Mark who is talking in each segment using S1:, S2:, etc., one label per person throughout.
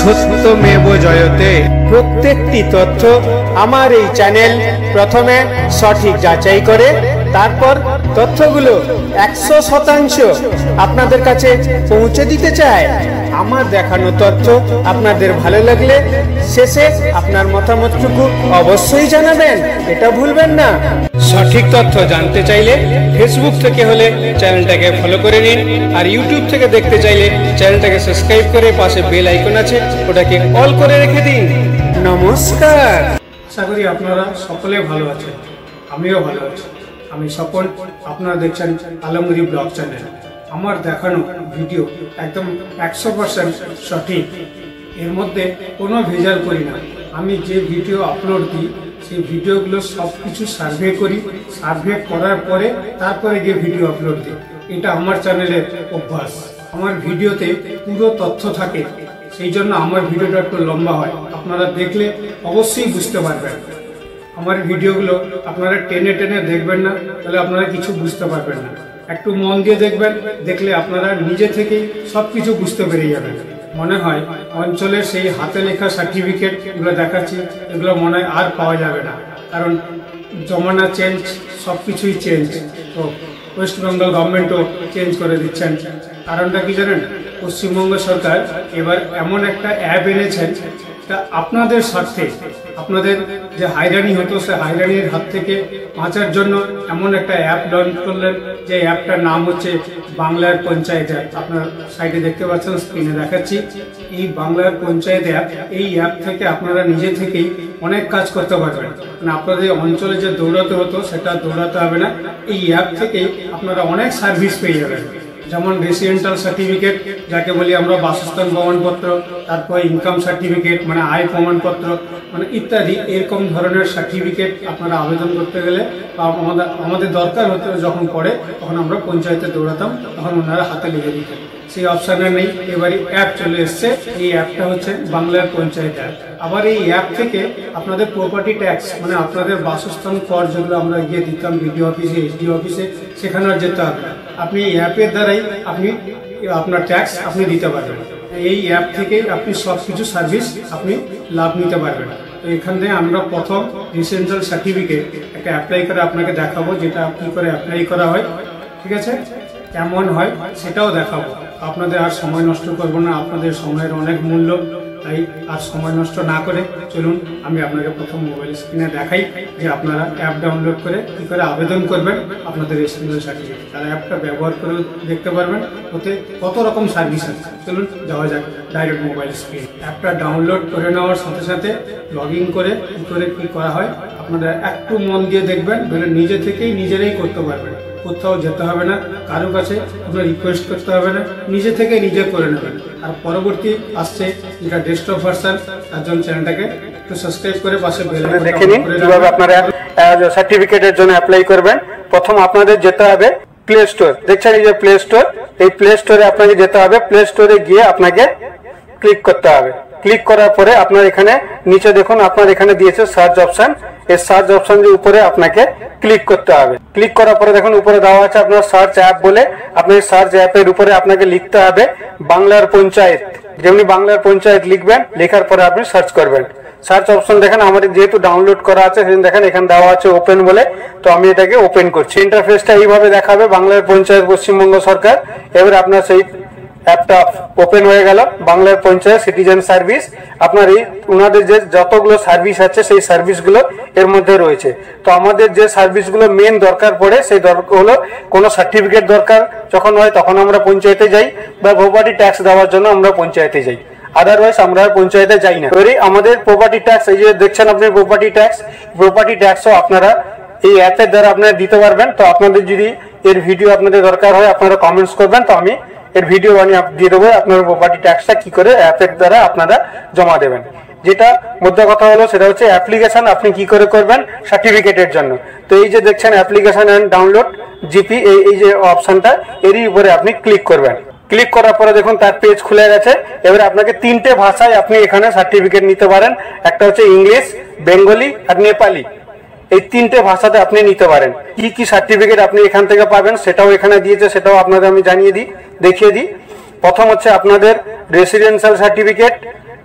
S1: সত্যমেব জয়তে। প্রত্যেকটি তথ্য আমার এই চ্যানেল প্রথমে সঠিক যাচাই করে তারপর তথ্যগুলো 100% আপনাদের কাছে পৌঁছে দিতে চায়। আমার দেখানো তথ্য আপনাদের ভালো লাগলে শেষে আপনার মতামতটুকু অবশ্যই জানাবেন, এটা ভুলবেন না। সঠিক তথ্য জানতে চাইলে ফেসবুক থেকে হলে চ্যানেলটাকে ফলো করে নিন, আর ইউটিউব থেকে দেখতে চাইলে চ্যানেলটাকে সাবস্ক্রাইব করে পাশে বেল আইকন আছে ওটাকে অল করে রেখে দিন। নমস্কার। আশা করি আপনারা সকলে ভালো আছেন, আমিও ভালো আছি। আমি সফল, আপনারা দেখছেন আলমগীর ব্লগ চ্যানেল। আমার দেখানো ভিডিও একদম 100% সঠিক, এর মধ্যে কোনো ভেজাল করি না। আমি যে ভিডিও আপলোড দিই সেই ভিডিওগুলো সব কিছু সার্ভে করি, সার্ভে করার পরে তারপরে গিয়ে ভিডিও আপলোড দিই। এটা আমার চ্যানেলের অভ্যাস। আমার ভিডিওতে পুরো তথ্য থাকে, সেই জন্য আমার ভিডিওটা একটু লম্বা হয়। আপনারা দেখলে অবশ্যই বুঝতে পারবেন। আমার ভিডিওগুলো আপনারা টেনে টেনে দেখবেন না, তাহলে আপনারা কিছু বুঝতে পারবেন না। একটু মন দিয়ে দেখবেন, দেখলে আপনারা নিজে থেকেই সবকিছু বুঝতে পেরে যাবেন। মনে হয় অঞ্চলের সেই হাতে লেখা সার্টিফিকেট এগুলো দেখাচ্ছি, এগুলো মনে হয় আর পাওয়া যাবে না, কারণ জমানা চেঞ্জ, সবকিছুই চেঞ্জ। তো ওয়েস্ট বেঙ্গল গভর্নমেন্টও চেঞ্জ করে দিচ্ছেন। কারণটা কি জানেন? পশ্চিমবঙ্গ সরকার এবার এমন একটা অ্যাপ এনেছেন, আপনাদের স্বার্থে, আপনাদের যে হয়রানি হতো সে হয়রানির হাত থেকে বাঁচার জন্য এমন একটা অ্যাপ লঞ্চ করলেন, যে অ্যাপটার নাম হচ্ছে বাংলার পঞ্চায়েত অ্যাপ। আপনার সাইডে দেখতে পাচ্ছেন, স্ক্রিনে দেখাচ্ছি। এই বাংলার পঞ্চায়েত অ্যাপ, এই অ্যাপ থেকে আপনারা নিজে থেকেই অনেক কাজ করতে পারবেন। মানে আপনাদের অঞ্চলে যে দৌড়াতে হতো সেটা দৌড়াতে হবে না। এই অ্যাপ থেকেই আপনারা অনেক সার্ভিস পেয়ে যাবেন, যেমন রেসিডেন্টাল সার্টিফিকেট যাকে বলি আমরা, বাসস্থান প্রমাণপত্র, তারপর ইনকাম সার্টিফিকেট মানে আয় প্রমাণপত্র, মানে ইত্যাদি এরকম ধরনের সার্টিফিকেট আপনারা আবেদন করতে গেলে বা আমাদের দরকার হতো যখন পড়ে, তখন আমরা পঞ্চায়েতে দৌড়াতাম, তখন ওনারা হাতে লিখে দিতেন। সেই অপশানে নেই, এবারে অ্যাপ চলে এসছে। এই অ্যাপটা হচ্ছে বাংলার পঞ্চায়েত অ্যাপ। আবার এই অ্যাপ থেকে আপনাদের প্রপার্টি ট্যাক্স মানে আপনাদের বাসস্থান কর যেগুলো আমরা গিয়ে দিতাম বিডিও অফিসে, এসডিও অফিসে, সেখানে আর যেতে হবে না। আপনি এই অ্যাপের দ্বারাই আপনি আপনার ট্যাক্স আপনি দিতে পারবেন। এই অ্যাপ থেকে আপনি সব কিছু সার্ভিস আপনি লাভ নিতে পারবেন। তো এখান থেকে আমরা প্রথম রেসিডেন্সিয়াল সার্টিফিকেট একটা অ্যাপ্লাই করে আপনাকে দেখাবো, যেটা কী করে অ্যাপ্লাই করা হয়, ঠিক আছে? কেমন হয় সেটাও দেখাবো। আপনাদের আর সময় নষ্ট করবো না, আপনাদের সময়ের অনেক মূল্য, তাই আর সময় নষ্ট না করে চলুন আমি আপনাকে প্রথম মোবাইল স্ক্রিনে দেখাই যে আপনারা অ্যাপ ডাউনলোড করে কী করে আবেদন করবেন আপনাদের রেসিডেন্সিয়াল সার্টিফিকেট। তারা অ্যাপটা ব্যবহার করে দেখতে পারবেন ওতে কত রকম সার্ভিস আছে। চলুন যাওয়া যাক ডাইরেক্ট মোবাইল স্ক্রিন। অ্যাপটা ডাউনলোড করে নেওয়ার সাথে সাথে লগ ইন করে কী করা হয় আপনারা একটু মন দিয়ে দেখবেন, ধরে নিজে থেকেই নিজেরাই করতে পারবেন। কোথাও যেতে হবে না, কারো কাছে আপনার রিকোয়েস্ট করতে হবে না, নিজে থেকে নিজে করে নেবেন। আর পরবর্তী আসছে যেটা ডেস্কটপ ভার্সন, তার জন্য চ্যানেলটাকে একটু সাবস্ক্রাইব করে পাশে বেল আইকন দেখে নিন কিভাবে আপনারা সার্টিফিকেটের জন্য অ্যাপ্লাই করবেন। প্রথম আপনাদের যেতে হবে প্লে স্টোর। দেখছেন এই যে প্লে স্টোর, এই প্লে স্টোরে আপনাকে যেতে হবে। প্লে স্টোরে গিয়ে আপনাকে ক্লিক করতে হবে। ক্লিক করার পরে আপনার এখানে নিচে দেখুন, আপনার এখানে দিয়েছে সার্চ অপশন। এই সার্চ অপশন যে উপরে আপনাকে ক্লিক করতে হবে। ক্লিক করার পরে দেখুন উপরে দেওয়া আছে আপনার সার্চ অ্যাপ বলে। আপনি সার্চ অ্যাপের উপরে আপনাকে লিখতে হবে বাংলার পঞ্চায়েত। যেমনি বাংলার পঞ্চায়েত লিখবেন, লেখার পরে আপনি সার্চ করবেন। সার্চ অপশন দেখেন আমাদের যেহেতু ডাউনলোড করা আছে, সেদিন দেখেন এখানে দেওয়া আছে ওপেন বলে, তো আমি এটাকে ওপেন করছি। ইন্টারফেসটা এইভাবে দেখাবে, বাংলার পঞ্চায়েত পশ্চিমবঙ্গ সরকার। এবার আপনার সেই অ্যাপটা ওপেন হয়ে গেল, বাংলার পঞ্চায়েত সিটিজেন সার্ভিস। আপনার এই ওনাদের যে যতগুলো সার্ভিস আছে সেই সার্ভিসগুলো এর মধ্যে রয়েছে। তো আমাদের যে সার্ভিসগুলো মেন দরকার পড়ে সেই দরকার হলো কোনো সার্টিফিকেট দরকার যখন হয় তখন আমরা পঞ্চায়েতে যাই, বা প্রপার্টি ট্যাক্স দেওয়ার জন্য আমরা পঞ্চায়েতে যাই। আদারওয়াইজ আমরা পঞ্চায়েতে যাই না। এবারে আমাদের প্রপার্টি ট্যাক্স, এই যে দেখছেন আপনি প্রপার্টি ট্যাক্সও আপনারা এই অ্যাপের দ্বারা আপনারা দিতে পারবেন। তো আপনাদের যদি এর ভিডিও আপনাদের দরকার হয় আপনারা কমেন্টস করবেন, তো আমি এর ভিডিও বানিয়ে দিয়ে দেবো আপনার প্রপার্টি ট্যাক্সটা কি করে অ্যাপের দ্বারা আপনারা জমা দেবেন। যেটা মধ্যে কথা হলো সেটা হচ্ছে অ্যাপ্লিকেশন আপনি কি করে করবেন সার্টিফিকেটের জন্য। তো এই যে দেখছেন অ্যাপ্লিকেশন এন্ড ডাউনলোড জিপি, এই যে অপশনটা, এরই উপরে আপনি ক্লিক করবেন। ক্লিক করার পরে দেখুন তার পেজ খুলে গেছে। এবারে আপনাকে 3টে ভাষায় আপনি এখানে সার্টিফিকেট নিতে পারেন। একটা হচ্ছে ইংলিশ, বেঙ্গলি আর নেপালি। এই 3টে ভাষাতে আপনি নিতে পারেন। কি কি সার্টিফিকেট আপনি এখান থেকে পাবেন সেটাও এখানে দিয়েছে, সেটাও আপনাদের আমি দেখিয়ে দিই। প্রথম হচ্ছে আপনাদের রেসিডেন্সিয়াল সার্টিফিকেট,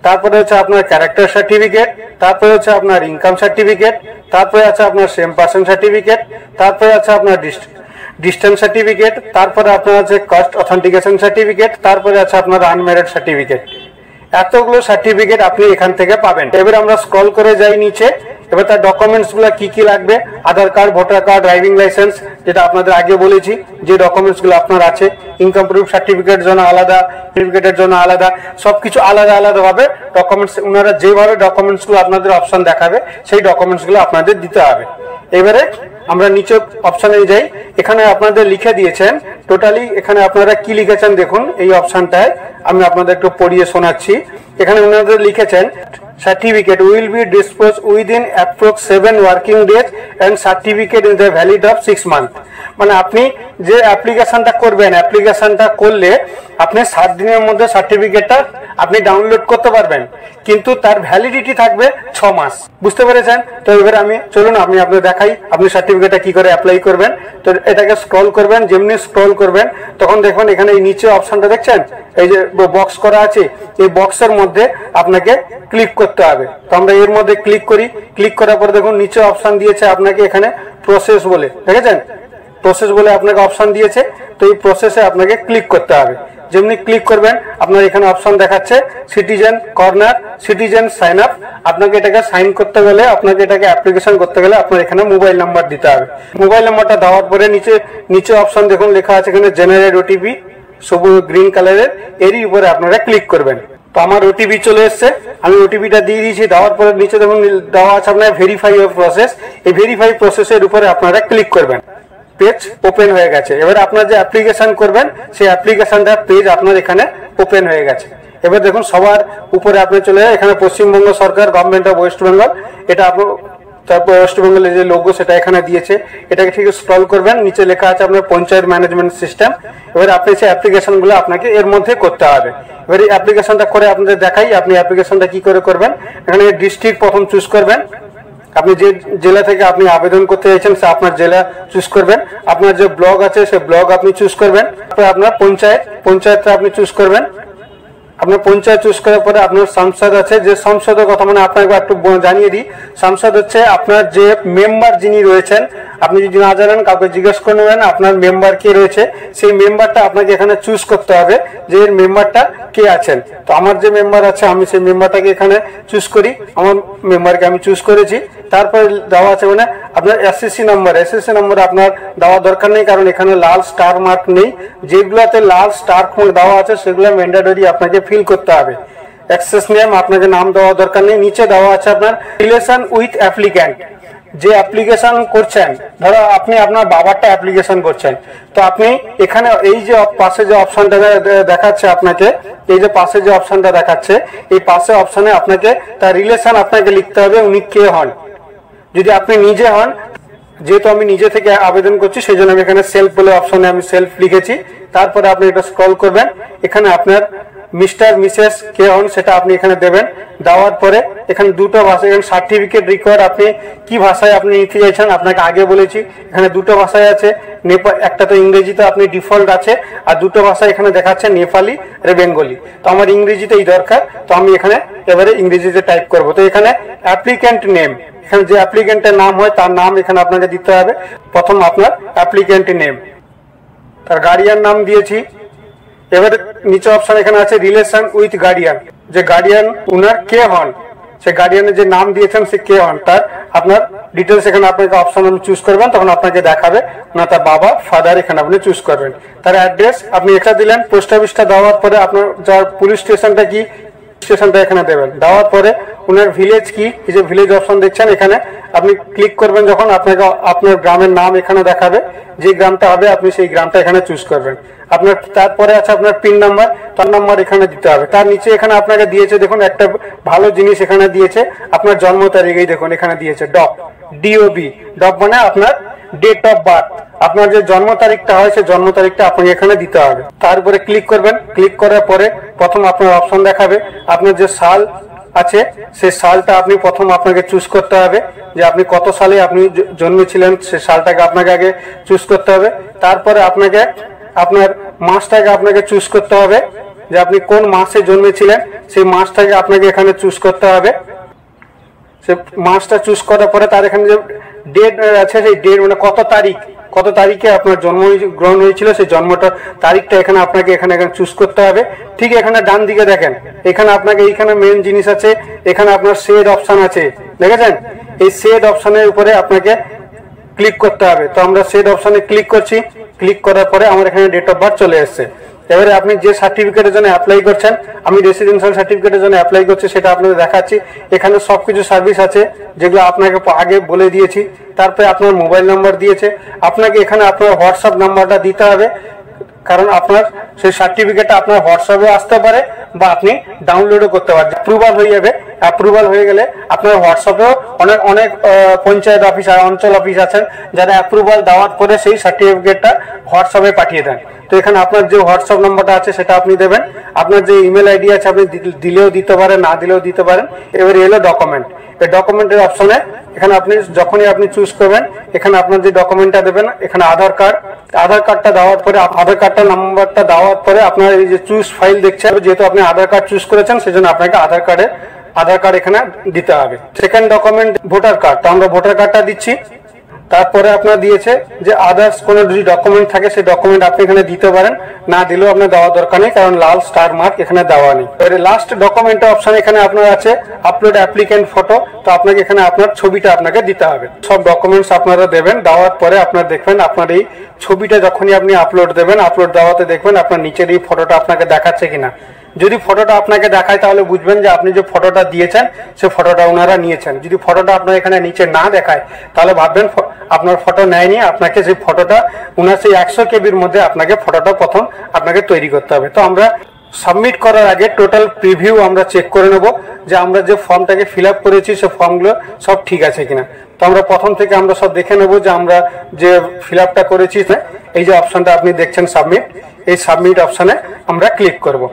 S2: তারপরে হচ্ছে আপনার ক্যারেক্টার সার্টিফিকেট, তারপরে হচ্ছে আপনার ইনকাম সার্টিফিকেট, তারপরে আছে আপনার সেম পার্সন সার্টিফিকেট, তারপরে আছে আপনার ডিস্টেন্স সার্টিফিকেট, তারপরে আপনার আছে কাস্ট অথেন্টিকেশন সার্টিফিকেট, তারপরে আছে আপনার আনম্যারিড সার্টিফিকেট। এতগুলো সার্টিফিকেট আপনি এখান থেকে পাবেন। এবার আমরা স্ক্রল করে যাই নিচে। এবার তার ডকুমেন্টস গুলো কি কি লাগবে, Aadhaar card, voter card, driving licence, যেটা আপনাদের আগে বলেছি যে ডকুমেন্টস গুলো আপনার আছে, ইনকাম প্রুফ সার্টিফিকেট জন্য আলাদা, সার্টিফিকেটের জন্য আলাদা, সবকিছু আলাদা আলাদা ভাবে ডকুমেন্টস, ওনারা যেভাবে ডকুমেন্টস গুলো আপনাদের অপশন দেখাবে সেই ডকুমেন্টস গুলো আপনাদের দিতে হবে। এবারে আমরা নিচে অপশনে যাই। এখানে আপনাদের লিখে দিয়েছেন টোটালি, এখানে আপনারা কি লিখেছেন দেখুন এই অপশনটায়, আমি আপনাদের একটু পড়িয়ে শোনাচ্ছি। এখানে ওনাদের লিখেছেন certificate will be disposed within approx 7 working days and certificate is valid of 6 months। মানে আপনি যে অ্যাপ্লিকেশনটা করবেন, অ্যাপ্লিকেশনটা করলে আপনি 7 দিনের মধ্যে সার্টিফিকেটটা আপনি ডাউনলোড করতে পারবেন, কিন্তু তার ভ্যালিডিটি থাকবে 6 মাস। বুঝতে পেরেছেন? তো এবার আমি চলুন আমি আপনাদের দেখাই আপনি সার্টিফিকেটটা কি করে অ্যাপ্লাই করবেন। তো এটাকে স্ক্রল করবেন, যেমনি স্ক্রল করবেন তখন দেখবেন এখানে এই নিচে অপশনটা দেখছেন, এই যে বক্স করা আছে, এই বক্সের মধ্যে আপনাকে ক্লিক করতে হবে। তো আমরা এর মধ্যে ক্লিক করি। ক্লিক করার পর দেখুন নিচে অপশন দিয়েছে আপনাকে এখানে প্রসেস বলে, দেখেছেন প্রসেস বলে আপনাকে অপশন দিয়েছে। তো এই প্রসেসে আপনাকে ক্লিক করতে হবে। যেমনি ক্লিক করবেন আপনার এখানে অপশন দেখাচ্ছে citizen corner, citizen sign up. আপনাকে এটাকে সাইন করতে গেলে, আপনাকে এটাকে অ্যাপ্লিকেশন করতে গেলে আপনার এখানে মোবাইল নাম্বার দিতে হবে। মোবাইল নাম্বারটা দেওয়ার পরে নিচে অপশন দেখুন লেখা আছে এখানে জেনারেট ওটিপি, সবুজ গ্রিন কালারের, এরই উপরে আপনারা ক্লিক করবেন। তো আমার ওটিপি চলে এসছে, আমি ওটিপিটা দিয়ে দিয়েছি। দেওয়ার পরে নিচে দেখুন দেওয়া আছে আপনার ভেরিফাই ইওর প্রসেস। এই ভেরিফাই প্রসেসের উপরে আপনারা ক্লিক করবেন। পেজ ওপেন হয়ে গেছে। এবার আপনার যে অ্যাপ্লিকেশন করবেন সেই অ্যাপ্লিকেশনটার পেজ আপনার এখানে ওপেন হয়ে গেছে। এবার দেখুন সবার উপরে আপনি চলে যান, এখানে পশ্চিমবঙ্গ সরকার, গভর্নমেন্ট অফ ওয়েস্ট বেঙ্গল, এটা আপনার, তারপর ওয়েস্ট বেঙ্গলের যে লোগো সেটা এখানে দিয়েছে। এটাকে ঠিক স্ক্রল করবেন, নিচে লেখা আছে আপনার পঞ্চায়েত ম্যানেজমেন্ট সিস্টেম। এবার আপনি সেই অ্যাপ্লিকেশন গুলো আপনাকে এর মধ্যে করতে হবে। এবার এই অ্যাপ্লিকেশনটা করে আপনাদের দেখাই আপনি অ্যাপ্লিকেশনটা কি করে করবেন। এখানে ডিস্ট্রিক্ট প্রথম চুজ করবেন, আপনি যে জেলা থেকে আপনি আবেদন করতে চাইছেন সে আপনার জেলা চুজ করবেন। আপনার যে ব্লক আছে সে ব্লক আপনি চুজ করবেন। তারপরে আপনার পঞ্চায়েতটা আপনি চুজ করবেন। আপনার পঞ্চায়েত চুজ করার পরে আপনার সংসদ আছে, যে সংসদের কথা মানে আপনাকে একটু জানিয়ে দিই। সংসদ হচ্ছে আপনার যে মেম্বার যিনি রয়েছেন, আপনি যদি না জানেন কাউকে জিজ্ঞেস করে নেবেন আপনার মেম্বার কে রয়েছে, সেই মেম্বারটা আপনাকে এখানে চুজ করতে হবে যে এর মেম্বারটা কে আছেন। তো আমার যে মেম্বার আছে আমি সেই মেম্বারটাকে এখানে চুজ করি, আমার মেম্বারকে আমি চুজ করেছি। তারপরে দেওয়া আছে মানে আপনার এসএসসি নম্বর আপনার দেওয়া দরকার নেই, কারণ এখানে লাল স্টার মার্ক নেই। যেগুলোতে লাল স্টার মার্ক দেওয়া আছে সেগুলো ম্যান্ডেটরি আপনাকে ফিল করতে হবে। অ্যাক্সেস নেম আপনাকে নাম দেওয়া দরকার নেই। নিচে দেওয়া আছে আপনার রিলেশন উইথ অ্যাপ্লিক্যান্ট, যে অ্যাপ্লিকেশন করছেন, ধরো আপনি আপনার বাবারটা অ্যাপ্লিকেশন করছেন, তো আপনি এখানে এই যে পাশে যে অপশনটা দেখাচ্ছে আপনাকে, এই যে পাশে যে অপশনটা দেখাচ্ছে এই পাশে অপশনে আপনাকে তার রিলেশন আপনাকে লিখতে হবে, উনি কে হন। যদি আপনি নিজে হন, যেহেতু আমি নিজে থেকে আবেদন করছি সেই জন্য আমি এখানে সেলফ বলে অপশনে আমি সেলফ লিখেছি। তারপরে আপনি এটা স্ক্রল করবেন, এখানে আপনার মিস্টার মিসেস কে হন সেটা আপনি এখানে দেবেন। দেওয়ার পরে এখানে দুটো ভাষা, এখানে সার্টিফিকেট রিকোয়ার, আপনি কি ভাষায় আপনি নিতে চাইছেন আপনাকে আগে বলেছি। এখানে দুটো ভাষায় আছে, একটা তো ইংরেজিতে আপনি ডিফল্ট আছে, আর দুটো ভাষা এখানে দেখাচ্ছে নেপালি আর বেঙ্গলি। তো আমার ইংরেজিতেই দরকার, তো আমি এখানে এবারে ইংরেজিতে টাইপ করব। তো এখানে অ্যাপ্লিক্যান্ট নেম, এখানে যে অ্যাপ্লিক্যান্টের নাম হয় তার নাম এখানে আপনাকে দিতে হবে। প্রথম আপনার অ্যাপ্লিক্যান্ট নেম, তার গার্ডিয়ান নাম দিয়েছি। এবার নিচে অপশন এখানে আছে রিলেশন উইথ গার্ডিয়ান, যে গার্ডিয়ান উনার কে হন, সে গার্ডিয়ানের যে নাম দিয়েছেন সে কে হন, তার আপনার ডিটেলস এখানে আপনাকে অপশন চুজ করবেন, তখন আপনাকে দেখাবে না তার বাবা ফাদার, এখানে আপনি চুজ করবেন। তার অ্যাড্রেস আপনি এটা দিলেন, পোস্ট অফিসটা দেওয়ার পরে আপনার যার পুলিশ স্টেশনটা কি স্টেশনটা এখানে দেবেন। দেওয়ার পরে উনার ভিলেজ কি, এই যে ভিলেজ অপশন দেখছেন এখানে আপনি ক্লিক করবেন, যখন আপনাকে আপনার গ্রামের নাম এখানে দেখাবে, যে গ্রামটা হবে আপনি সেই গ্রামটা এখানে চুজ করবেন। আপনার তারপরে আছে আপনার পিন নাম্বার, তার নাম্বার এখানে দিতে হবে। তার নিচে এখানে আপনাকে দিয়েছে দেখুন একটা ভালো জিনিস এখানে দিয়েছে, আপনার জন্ম তারিখ, এই দেখুন এখানে দিয়েছে DOB, মানে আপনার ডেট অফ বার্থ, আপনার যে জন্ম তারিখটা হয় সেই জন্ম তারিখটা আপনাকে এখানে দিতে হবে। তারপরে ক্লিক করবেন। ক্লিক করার পরে প্রথম আপনার অপশন দেখাবে, আপনার যে সাল আছে সেই সালটা আপনি প্রথম আপনাকে চুজ করতে হবে, যে আপনি কত সালে আপনি জন্মেছিলেন সেই সালটাকে আপনাকে আগে চুজ করতে হবে। তারপরে আপনাকে আপনার মাসটাকে আপনাকে চুজ করতে হবে, যে আপনি কোন মাসে জন্মেছিলেন সেই মাসটাকে আপনাকে এখানে চুজ করতে হবে। সে মাসটা চুজ করার পরে তার এখানে যে ডেট আছে সেই ডেট মানে কত তারিখে আপনার জন্ম গ্রহণ হয়েছিল সেই জন্মটা তারিখটা এখানে আপনাকে এখানে চুজ করতে হবে। ঠিক এখানে ডান দিকে দেখেন, এখানে আপনাকে এইখানে মেন জিনিস আছে, এখানে আপনার শেড অপশন আছে, দেখেছেন? এই শেড অপশনের উপরে আপনাকে ক্লিক করতে হবে। তো আমরা শেড অপশনে ক্লিক করছি, ক্লিক করার পরে আমার এখানে ডেট অফ বার্থ চলে এসছে। এবারে আপনি যে সার্টিফিকেটের জন্য অ্যাপ্লাই করছেন, আমি রেসিডেন্সিয়াল সার্টিফিকেটের জন্য অ্যাপ্লাই করছি সেটা আপনাদের দেখাচ্ছি। এখানে সবকিছু সার্ভিস আছে যেগুলো আপনাকে আগে বলে দিয়েছি। তারপরে আপনার মোবাইল নাম্বার দিয়েছে, আপনাকে এখানে আপনার হোয়াটসঅ্যাপ নাম্বারটা দিতে হবে, কারণ আপনার সেই সার্টিফিকেটটা আপনার হোয়াটসঅ্যাপে আসতে পারে বা আপনি ডাউনলোডও করতে পারেন। অ্যাপ্রুভাল হয়ে যাবে, অ্যাপ্রুভাল হয়ে গেলে আপনার হোয়াটসঅ্যাপেও অনেক পঞ্চায়েত অফিস আর অঞ্চল অফিস আছেন যারা অ্যাপ্রুভাল দেওয়ার পরে সেই সার্টিফিকেটটা হোয়াটসঅ্যাপে পাঠিয়ে দেন। তো এখানে আপনার যে হোয়াটসঅ্যাপ নাম্বারটা আছে সেটা আপনি দেবেন, আপনার যে ইমেল আইডি আছে আপনি দিলেও দিতে পারেন, না দিলেও দিতে পারেন। এবারে এলো ডকুমেন্ট, এই ডকুমেন্টের অপশনে এখানে আপনি যখনই আপনি চুজ করবেন এখানে আপনার যে ডকুমেন্টটা দেবেন, এখানে আধার কার্ডটা দেওয়ার পরে আধার কার্ডটা নাম্বারটা দেওয়ার পরে আপনার এই যে চুজ ফাইল দেখছেন, যেহেতু আপনি আধার কার্ড চুজ করেছেন সেজন্য আপনাকে আধার কার্ড এখানে দিতে হবে। সেকেন্ড ডকুমেন্ট ভোটার কার্ড, তো আমরা ভোটার কার্ডটা দিচ্ছি। তারপরে আপনার দিয়েছে যে আদার্স কোনো যদি ডকুমেন্ট থাকে সেই ডকুমেন্ট আপনি এখানে দিতে পারেন, না দিলেও আপনার দেওয়া দরকার নেই, কারণ লাল স্টার মার্ক এখানে দেওয়া নেই। এবারে লাস্ট ডকুমেন্টের অপশন এখানে আপনার আছে আপলোড অ্যাপ্লিক্যান্ট ফটো, তো আপনাকে এখানে আপনার ছবিটা আপনাকে দিতে হবে। সব ডকুমেন্টস আপনারা দেবেন, দেওয়ার পরে আপনার দেখবেন আপনার এই ছবিটা যখনই আপনি আপলোড দেবেন, আপলোড দেওয়াতে দেখবেন আপনার নিচের এই ফটোটা আপনাকে দেখাচ্ছে কিনা। যদি ফটোটা আপনাকে দেখায় তাহলে বুঝবেন যে আপনি যে ফটোটা দিয়েছেন সে ফটোটা ওনারা নিয়েছেন। যদি ফটোটা আপনার এখানে নিচে না দেখায় তাহলে ভাববেন আপনার ফটো নেয়নি, আপনাকে সেই ফটোটা ওনার সেই 100 কেবির মধ্যে আপনাকে ফটোটা প্রথম আপনাকে তৈরি করতে হবে। তো আমরা সাবমিট করার আগে টোটাল প্রিভিউ আমরা চেক করে নেব যে আমরা যে ফর্মটাকে ফিল আপ করেছি সে ফর্মগুলো সব ঠিক আছে কিনা। তো আমরা প্রথম থেকে আমরা সব দেখে নেব যে আমরা যে ফিল আপটা করেছি, এই যে অপশনটা আপনি দেখছেন সাবমিট, এই সাবমিট অপশনে আমরা ক্লিক করব।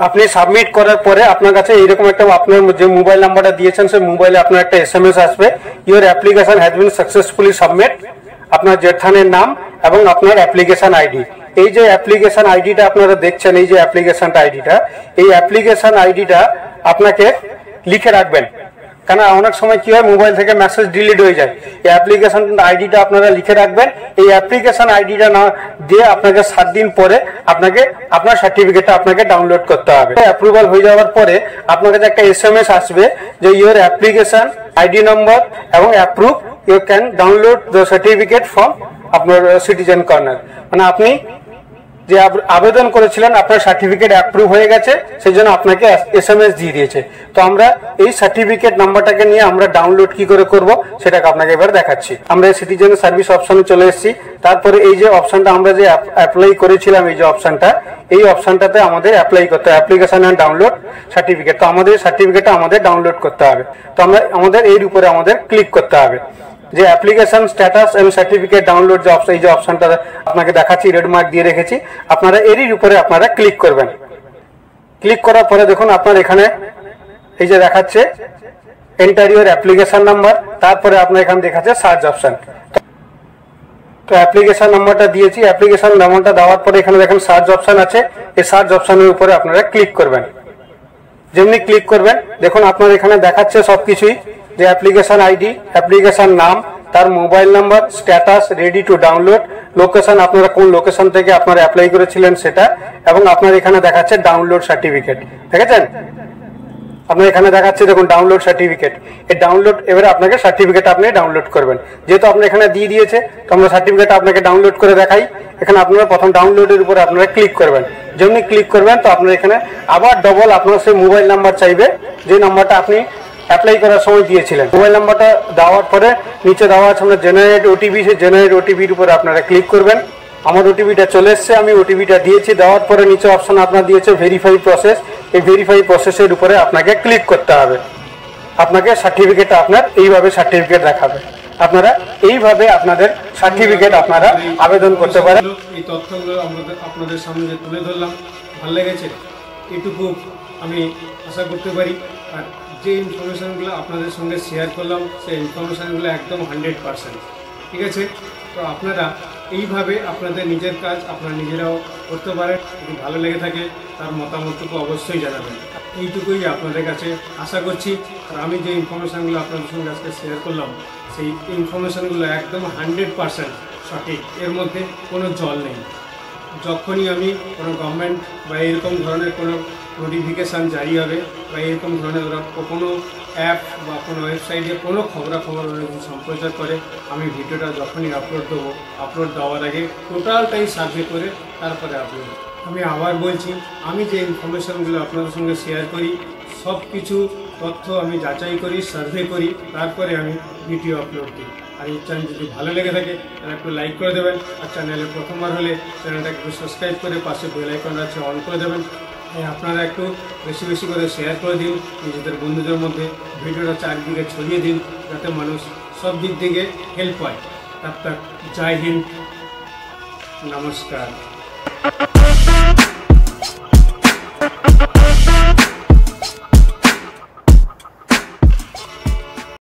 S2: আপনি সাবমিট করার পরে আপনার কাছে এইরকম একটা আপনার যে মোবাইল নাম্বারটা দিয়েছেন সেই মোবাইলে আপনার একটা SMS আসবে, your application has been successfully submit, আপনার জেঠানের নাম এবং আপনার অ্যাপ্লিকেশন আইডি। এই যে অ্যাপ্লিকেশন আইডিটা আপনারা দেখছেন, এই যে অ্যাপ্লিকেশন আইডিটা, এই অ্যাপ্লিকেশন আইডিটা আপনাকে লিখে রাখবেন, কারণ অনেক সময় কি হয় মোবাইল থেকে মেসেজ ডিলিট হয়ে যায়। এই অ্যাপ্লিকেশন আইডিটা আপনারা লিখে রাখবেন। এই অ্যাপ্লিকেশন আইডিটা না দিয়ে আপনাকে 7 দিন পরে আপনাকে আপনার সার্টিফিকেটটা আপনাকে ডাউনলোড করতে হবে। অ্যাপ্রুভাল হয়ে যাওয়ার পরে আপনার কাছে একটা SMS আসবে যে ইউর অ্যাপ্লিকেশন আইডি নম্বর এবং approve, you can download the certificate from আপনার সিটিজেন কর্নার। মানে আপনি যে আবেদন করেছিলেন আপনার সার্টিফিকেট অ্যাপ্রুভ হয়ে গেছে, সেই জন্য আপনাকে SMS দিয়ে দিয়েছে। তো আমরা এই সার্টিফিকেট নাম্বারটাকে নিয়ে আমরা ডাউনলোড কি করে করব সেটাকে আপনাকে এবার দেখাচ্ছি। আমরা সিটিজেন সার্ভিস অপশনে চলে এসেছি। তারপরে এই যে অপশনটা আমরা যে অ্যাপ্লাই করেছিলাম, এই যে অপশনটা, এই অপশনটাতে আমাদের অ্যাপ্লাই করতে হবে, অ্যাপ্লিকেশন এন্ড ডাউনলোড সার্টিফিকেট। তো আমাদের সার্টিফিকেটটা আমাদের ডাউনলোড করতে হবে। তো আমাদের এর উপরে আমাদের ক্লিক করতে হবে যে application status and certificate download যে অপশন, এই যে অপশনটা আপনাকে দেখাচ্ছি, রেড মার্ক দিয়ে রেখেছি, আপনারা এরই উপরে আপনারা ক্লিক করবেন। ক্লিক করার পরে দেখুন আপনার এখানে এই যে দেখাচ্ছে এন্টার ইউর অ্যাপ্লিকেশন নাম্বার, তারপরে আপনার এখানে দেখাচ্ছে সার্চ অপশন। তো অ্যাপ্লিকেশন নাম্বারটা দিয়েছি, অ্যাপ্লিকেশন নাম্বারটা দেওয়ার পরে এখানে দেখেন সার্চ অপশন আছে, এই সার্চ অপশনের উপরে আপনারা ক্লিক করবেন। যেমনি ক্লিক করবেন দেখুন আপনার এখানে দেখাচ্ছে সবকিছুই, যে অ্যাপ্লিকেশন আইডি, অ্যাপ্লিকেশন নাম, তার mobile number, status, ready to download, location আপনারা কোন লোকেশন থেকে আপনারা অ্যাপ্লাই করেছিলেন সেটা, এবং আপনার এখানে দেখাচ্ছে ডাউনলোড সার্টিফিকেট। দেখেছেন আপনার এখানে দেখাচ্ছে দেখুন ডাউনলোড সার্টিফিকেট। এই ডাউনলোড এবারে আপনাকে সার্টিফিকেট আপনি ডাউনলোড করবেন, যেহেতু আপনি এখানে দিয়ে দিয়েছে তো আমরা সার্টিফিকেট আপনাকে ডাউনলোড করে দেখাই। এখানে আপনারা প্রথম ডাউনলোডের উপরে আপনারা ক্লিক করবেন। যেমনি ক্লিক করবেন তো আপনার এখানে আবার ডবল আপনার সেই মোবাইল নাম্বার চাইবে, যে নাম্বারটা আপনি অ্যাপ্লাই করার সময় দিয়েছিলেন। মোবাইল নাম্বারটা দেওয়ার পরে নিচে দেওয়া আছে আমরা জেনারেট ওটিপি, সেই জেনারেট ওটিপির উপরে আপনারা ক্লিক করবেন। আমার ওটিপিটা চলে এসছে, আমি ওটিপিটা দিয়েছি। দেওয়ার পরে নিচে অপশন আপনার দিয়েছে ভেরিফাই প্রসেস, এই ভেরিফাই প্রসেসের উপরে আপনাকে ক্লিক করতে হবে। আপনাকে সার্টিফিকেটটা আপনার এইভাবে সার্টিফিকেট দেখাবে। আপনারা এইভাবে আপনাদের সার্টিফিকেট আপনারা আবেদন করতে পারেন।
S1: এই তথ্যগুলো আপনাদের সামনে তুলে ধরলাম, ভালো লেগেছে এটুকু আমি আশা করতে পারি। আর যে ইনফরমেশানগুলো আপনাদের সঙ্গে শেয়ার করলাম সেই ইনফরমেশানগুলো একদম 100%, ঠিক আছে। তো আপনারা এইভাবে আপনাদের নিজের কাজ আপনারা নিজেরাও করতে পারেন। যদি ভালো লেগে থাকে তার মতামতটুকু অবশ্যই জানাবেন। এইটুকুই আপনাদের কাছে আশা করছি। আর আমি যে ইনফরমেশানগুলো আপনাদের সঙ্গে আজকে শেয়ার করলাম, সেই ইনফরমেশানগুলো একদম 100% সঠিক, এর মধ্যে কোনো জল নেই। যখনই আমি কোনো গভর্নমেন্ট বা এরকম ধরনের কোনো নোটিফিকেশান জারি হবে বা এরকম ধরনের ওরা কোনো অ্যাপ বা কোনো ওয়েবসাইটে কোনো খবরাখবর ওরা যদি সম্প্রচার করে, আমি ভিডিওটা যখনই আপলোড দেবো, আপলোড দেওয়ার আগে টোটালটাই সার্ভে করে তারপরে আপলোড। আমি আবার বলছি, আমি যে ইনফরমেশানগুলো আপনাদের সঙ্গে শেয়ার করি, সব কিছু তথ্য আমি যাচাই করি, সার্ভে করি, তারপরে আমি ভিডিও আপলোড দিই। আর এই চ্যানেল যদি ভালো লেগে থাকে তাহলে একটু লাইক করে দেবেন, আর চ্যানেলে প্রথমবার হলে চ্যানেলটাকে একটু সাবস্ক্রাইব করে পাশে বেল আইকন আছে অন করে দেবেন। আপনারা একটু বেশি বেশি করে শেয়ার করে দিন নিজেদের বন্ধুদের মধ্যে, ভিডিওটা চারদিকে ছড়িয়ে দিন যাতে মানুষ সব দিক থেকে হেল্প পায়। তব তক জয় হিন্দ, নমস্কার।